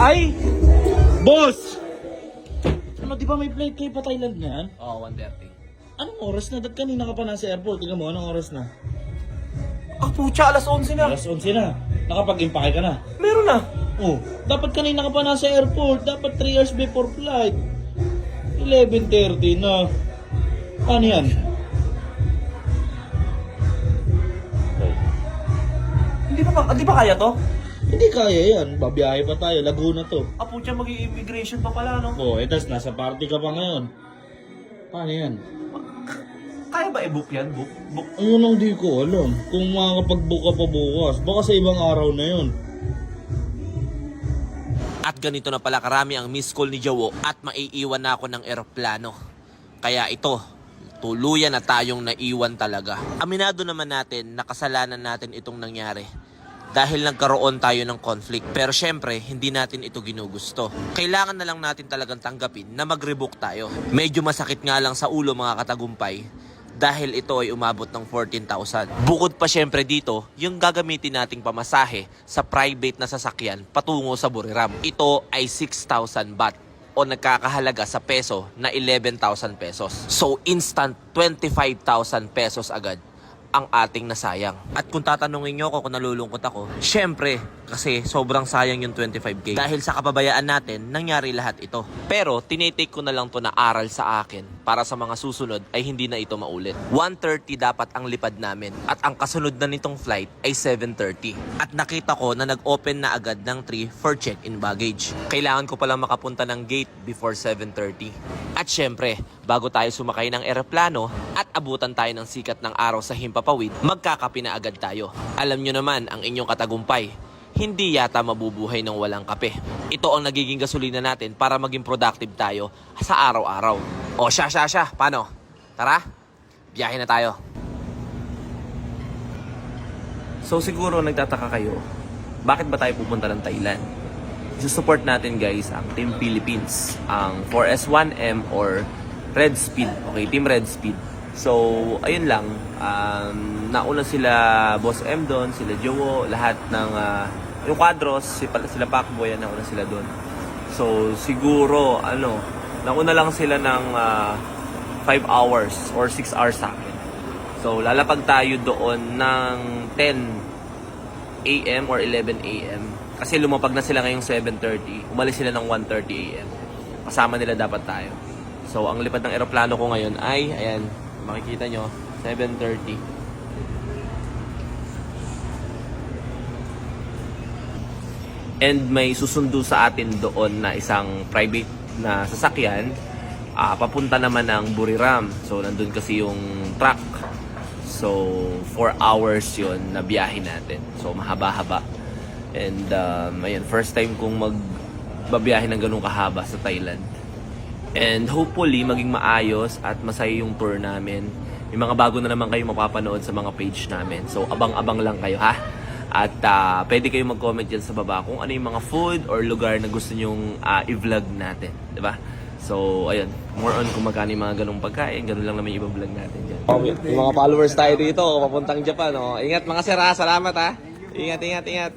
sumakay? Boss! Ano, di ba may flight kayo pa Thailand na yan? Oo, 1:30. Anong oras na? Dahil kanina ka pa nasa airport. Tingnan mo, anong oras na? Ah, pucha, alas 11 na. Alas 11 na. Nakapag-impake ka na. Meron na. Oh, dapat kanina ka pa nasa airport. Dapat 3 hours before flight. 11:30 na. Ano yan? Hindi ba kaya to? Hindi kaya yan. Babiyahe pa tayo. Laguna to. Ah, pucha, mag-immigration pa pala, no? Oh, etas, nasa party ka pa ngayon. Paano yan? Kaya ba i-book yan? Book? Ayun ang di ko alam. Kung makakapag-book ka pa bukas. Baka sa ibang araw na yun. At ganito na pala karami ang miss call ni Jowo at maiiwan na ako ng eroplano. Kaya ito, tuluyan na tayong naiwan talaga. Aminado naman natin na kasalanan natin itong nangyari. Dahil nagkaroon tayo ng conflict. Pero syempre, hindi natin ito ginugusto. Kailangan na lang natin talagang tanggapin na mag-rebook tayo. Medyo masakit nga lang sa ulo mga katagumpay. Dahil ito ay umabot ng 14,000. Bukod pa syempre dito, yung gagamitin nating pamasahe sa private na sasakyan patungo sa Buriram. Ito ay 6,000 baht o nagkakahalaga sa peso na 11,000 pesos. So instant 25,000 pesos agad ang ating nasayang. At kung tatanungin nyo ako kung nalulungkot ako, syempre, kasi sobrang sayang yung 25k. Dahil sa kapabayaan natin, nangyari lahat ito. Pero, tinitake ko na lang to na aral sa akin para sa mga susunod ay hindi na ito maulit. 1:30 dapat ang lipad namin at ang kasunod na nitong flight ay 7:30. At nakita ko na nag-open na agad ng 3 for check-in baggage. Kailangan ko palang makapunta ng gate before 7:30. At syempre, bago tayo sumakay ng eroplano at abutan tayo ng sikat ng araw sa himpapawid, magkakape na agad tayo. Alam nyo naman ang inyong katagumpay, hindi yata mabubuhay ng walang kape. Ito ang nagiging gasolina natin para maging productive tayo sa araw-araw. O siya, paano? Tara, biyahe na tayo. So siguro nagtataka kayo, bakit ba tayo pupunta ng Thailand? Support natin guys ang Team Philippines, ang 4S1M or Red Speed. Okay, Team Red Speed. So, ayun lang. Nauna sila Boss M doon, sila Jowo, lahat ng yung quadros, sila Pacboy, nauna sila doon. So, siguro, nauna lang sila ng 5 hours or 6 hours sa akin. So, lalapag tayo doon ng 10 AM or 11 AM. Kasi lumapag na sila ngayong 7:30. Umalis sila ng 1:30 AM. Kasama nila dapat tayo. So, ang lipad ng eroplano ko ngayon ay, ayan, makikita nyo, 7:30. And may susundo sa atin doon na isang private na sasakyan. Papunta naman ng Buriram. So, nandun kasi yung truck. So, 4 hours yon na biyahe natin. So, mahaba-haba. And, ayan, first time kong magbabiyahe ng ganung kahaba sa Thailand. And hopefully, maging maayos at masaya yung tour namin. May mga bago na naman kayo mapapanood sa mga page namin. So, abang-abang lang kayo, ha? At pwede kayo mag-comment dyan sa baba kung ano yung mga food or lugar na gusto nyong i-vlog natin. Diba? So, ayun. More on kung magkano yung mga ganung pagkain. Ganun lang naman yung i-vlog natin dyan. Yung mga followers tayo dito, papuntang Japan. Oh. Ingat mga sir, salamat ha. Ingat.